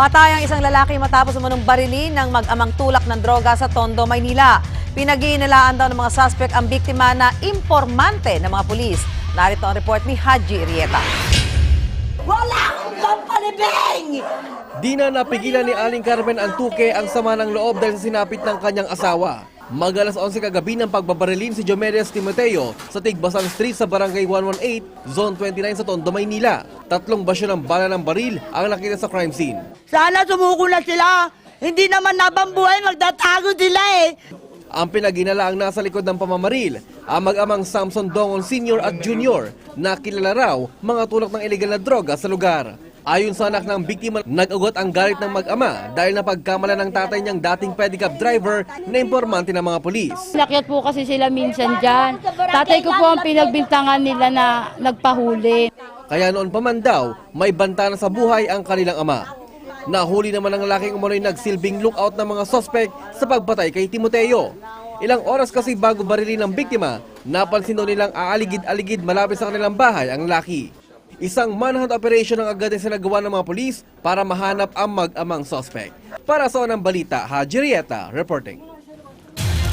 Patay ang isang lalaki matapos umunong barilin ng mag-amang tulak ng droga sa Tondo, Maynila. Pinag-iinalaan daw ng mga suspect ang biktima na impormante ng mga pulis. Narito ang report ni Haji Rieta. Wala akong pampalibing! Di na napigilan ni Aling Carmen Antuque ang sama ng loob dahil sa sinapit ng kanyang asawa. Mag-alas 11 kagabi ng pagbabarilin si Diomedes Timoteo sa Tigbasan Street sa Barangay 118, Zone 29 sa Tondo, Maynila. 3 basyo ng bala ng baril ang nakita sa crime scene. Sana sumuko na sila! Hindi naman nabambuhay, magtatago sila eh! Ang pinag-inala ang nasa likod ng pamamaril, ang mag-amang Samson Dongon Sr. at Jr. na kilala raw mga tulak ng ilegal na droga sa lugar. Ayon sa anak ng biktima, nag-ugot ang galit ng mag-ama dahil napagkamala ng tatay niyang dating pedicab driver na impormante ng mga pulis. Nakyat po kasi sila minsan dyan. Tatay ko po ang pinagbintangan nila na nagpahuli. Kaya noon pa man daw, may banta na sa buhay ang kanilang ama. Nahuli naman ang lalaking umano'y nagsilbing lookout ng mga suspect sa pagpatay kay Timoteo. Ilang oras kasi bago barilin ng biktima, napansin daw nilang aaligid-aligid malapit sa kanilang bahay ang lalaki. Isang manhunt operation ang agad na sinagawa ng mga pulis para mahanap ang mag-amang suspect. Para sa unang balita, Haji Rieta reporting.